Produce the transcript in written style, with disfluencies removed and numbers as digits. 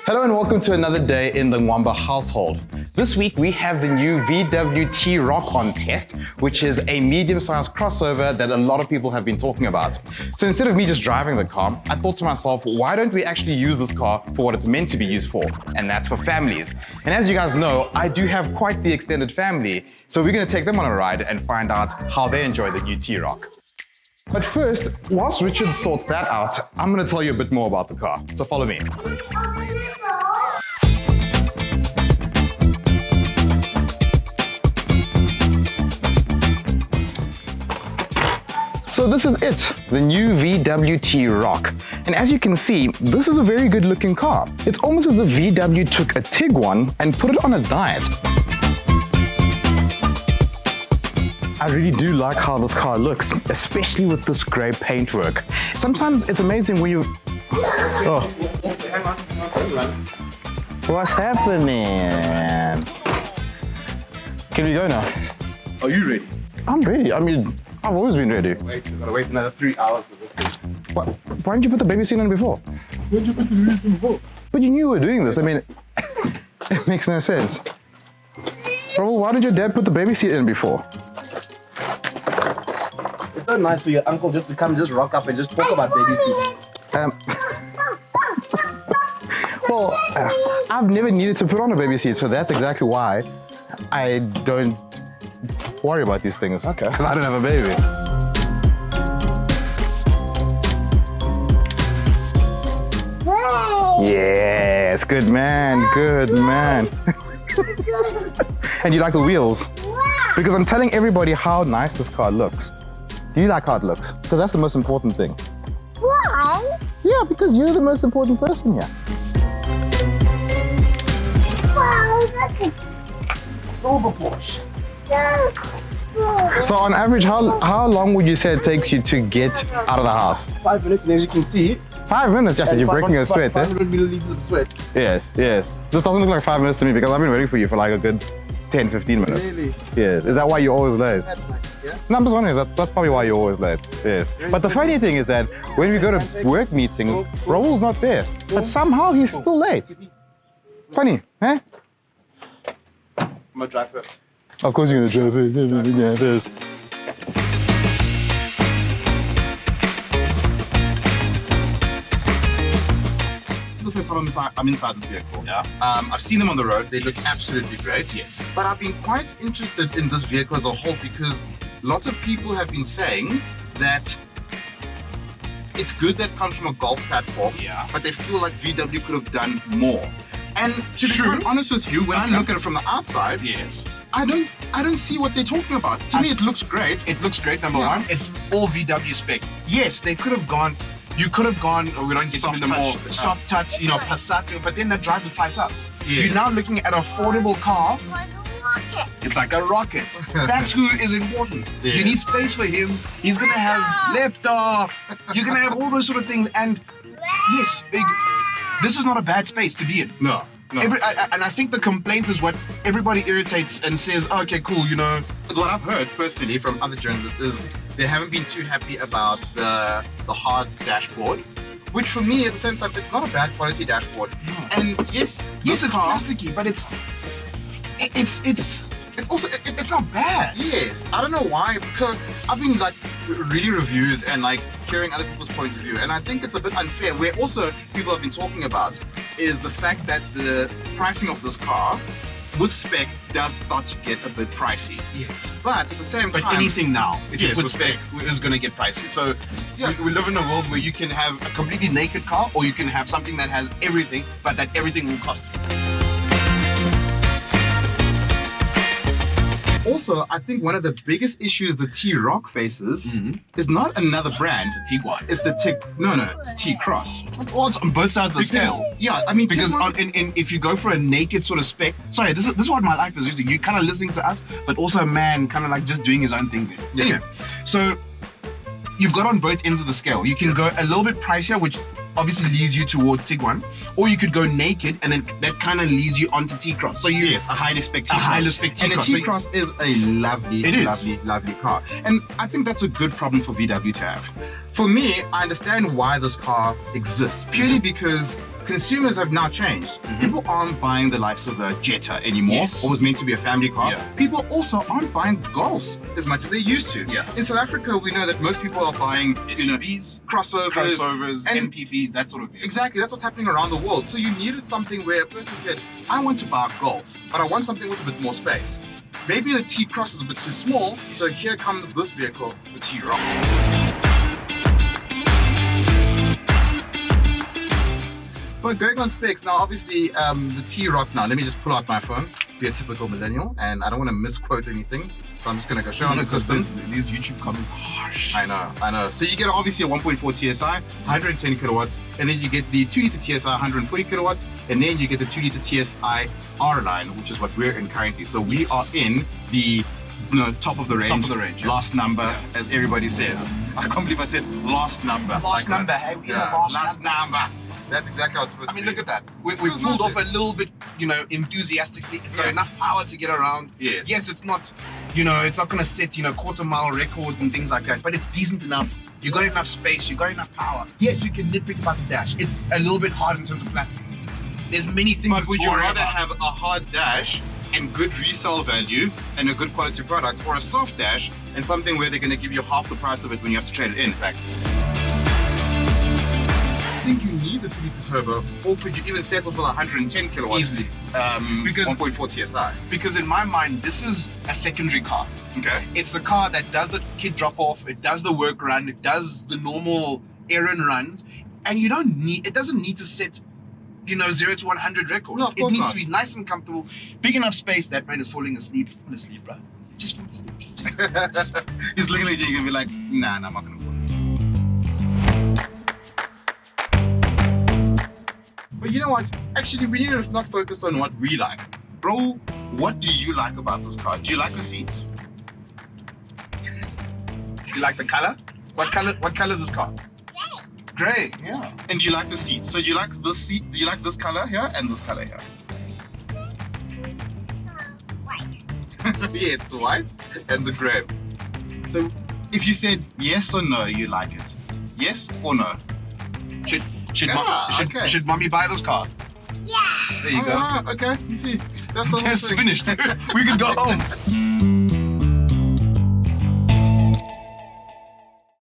Hello and welcome to another day in the Nwamba household. This week we have the new VW T-Roc on test, which is a medium-sized crossover that a lot of people have been talking about. So instead of me just driving the car, I thought to myself, why don't we actually use this car for what it's meant to be used for? And that's for families. And as you guys know, I do have quite the extended family, so we're going to take them on a ride and find out how they enjoy the new T-Roc. But first, whilst Richard sorts that out, I'm going to tell you a bit more about the car. So follow me. So this is it, the new VW T-Roc. And as you can see, this is a very good looking car. It's almost as if VW took a Tiguan and put it on a diet. I really do like how this car looks, especially with this grey paintwork. Sometimes it's amazing when you... Oh. What's happening? Can we go now? Are you ready? I'm ready. I mean, I've always been ready. Wait, you gotta wait another 3 hours for this thing. Why didn't you put the baby seat on before? Why did you put the baby seat before? But you knew you were doing this. I mean, it makes no sense. Bro, why did your dad put the baby seat in before? It's so nice for your uncle just to come, just rock up and just talk about baby seats. Well, I've never needed to put on a baby seat, so that's exactly why I don't worry about these things. Okay. Because I don't have a baby. Yes, good man, good man. And you like the wheels? Because I'm telling everybody how nice this car looks. Do you like how it looks? Because that's the most important thing. Why? Yeah, because you're the most important person here. Wow, look at Silver Porsche. So on average, how long would you say it takes you to get out of the house? 5 minutes, and as you can see, 5 minutes, Justin, you're breaking a sweat, eh? 500 milliliters of sweat. Yes, yes. This doesn't look like 5 minutes to me because I've been waiting for you for like a good 10, 15 minutes. Really? Yes. Is that why you're always late? That's nice, yeah? No, I'm just wondering, that's probably why you're always late. Yes. But the funny thing is that when we go to work meetings, Raul's not there. But somehow he's still late. Funny, eh? I'm gonna drive first. Of course you're gonna drive it. Yeah, first. The first time I'm inside this vehicle. Yeah. I've seen them on the road. They look absolutely great. Yes. But I've been quite interested in this vehicle as a whole because lots of people have been saying that it's good that it comes from a Golf platform. Yeah. But they feel like VW could have done more. And to be quite honest with you, when I look at it from the outside, Yes. I don't see what they're talking about. To me, it looks great. It looks great, number Yeah. one. It's all VW spec. Yes, they could have gone, you could have gone, we don't get Soft into the more touch. soft touch, Passat, but then that drives the price up. Yeah. You're now looking at an affordable car. rocket. It's like a rocket. That's who is important. Yeah. You need space for him. He's gonna have laptop. You're gonna have all those sort of things. And yes, this is not a bad space to be in. No. No. And I think the complaint is what everybody irritates and says, oh, okay, cool, What I've heard personally from other journalists is they haven't been too happy about the hard dashboard, which for me, at the same time, it's not a bad quality dashboard. And yes, Yes, it's car, plasticky, but it's not bad. Yes, I don't know why, because I've been like reading reviews and like hearing other people's points of view, and I think it's a bit unfair. Where also people have been talking about is the fact that the pricing of this car with spec does start to get a bit pricey. Yes. But at the same But time, anything now, if you Yes, put with spec, is going to get pricey. So Yes. we live in a world where you can have a completely naked car, or you can have something that has everything, but that everything will cost you. Also, I think one of the biggest issues the T-Roc faces is not another brand. It's a Tiguan. It's the it's T-Cross. Well, it's on both sides of the scale. Yeah, I mean, Because Tiguan- if you go for a naked sort of spec, sorry, this is what my life is usually. You're kind of listening to us, but also a man kind of like just doing his own thing there. Yeah. Anyway, so you've got on both ends of the scale. You can go a little bit pricier, which obviously leads you towards Tiguan, or you could go naked, and then that kind of leads you onto T-Cross. So you Yes, a highly spec a T-Cross. highly spec And a T-Cross. So you- T-Cross is a lovely, It is. lovely car. And I think that's a good problem for VW to have. For me, I understand why this car exists, purely because consumers have now changed. People aren't buying the likes of a Jetta anymore, Yes. or was meant to be a family car. Yeah. People also aren't buying Golfs as much as they used to. Yeah. In South Africa, we know that most people are buying SUVs, crossovers, and MPVs, that sort of thing. exactly, that's what's happening around the world. So you needed something where a person said, I want to buy a Golf, but I want something with a bit more space. Maybe the T-Cross is a bit too small, so here comes this vehicle, the T-Roc. But going on specs, now obviously the T-Roc, now let me just pull out my phone, be a typical millennial, and I don't want to misquote anything, so I'm just going to go show on the system. These YouTube comments are harsh. I know. So you get obviously a 1.4 TSI, 110 kilowatts, and then you get the 2 liter TSI, 140 kilowatts, and then you get the 2 liter TSI R line, which is what we're in currently. So we are in the top of the range. Top of the range, yeah. Last number, as everybody says. I can't believe I said last number. Last like number, that. hey, we Yeah, got last number. That's exactly how it's supposed I mean, to be. look at that. We Feels pulled off a massive. little bit, enthusiastically. It's got Yeah. enough power to get around. Yes. Yes, it's not, it's not going to set, quarter mile records and things like that, but it's decent enough. You got enough space, you got enough power. Yes, you can nitpick about the dash. It's a little bit hard in terms of plastic. There's many things But to would you worry rather about. have a hard dash and good resale value and a good quality product, or a soft dash and something where they're going to give you half the price of it when you have to trade it in? Exactly. I think you need the 2 liter turbo, or could you even settle for the 110 kilowatts? Easily. Because Because- 1.4 TSI. Because in my mind, this is a secondary car. Okay. It's the car that does the kid drop off, it does the work run, it does the normal errand runs, and it doesn't need to set 0 to 100 records. No, of It course needs not. to be nice and comfortable, big enough space. That man is falling asleep. Fall asleep, bro. Just fall asleep. Just He's looking at you, you're gonna be like, nah, I'm not gonna fall asleep. But you know what? Actually, we need to not focus on what we like. Bro, what do you like about this car? Do you like the seats? Do you like the color? What color is this car? It's gray. Yeah. And do you like the seats? So do you like this seat? Do you like this color here and this color here? Yes, the white and the gray. So if you said yes or no, you like it. Yes or no? Should mommy buy this car? Yeah. There you go. Ah, okay, you see. That's the whole Test thing. finished. We can go home.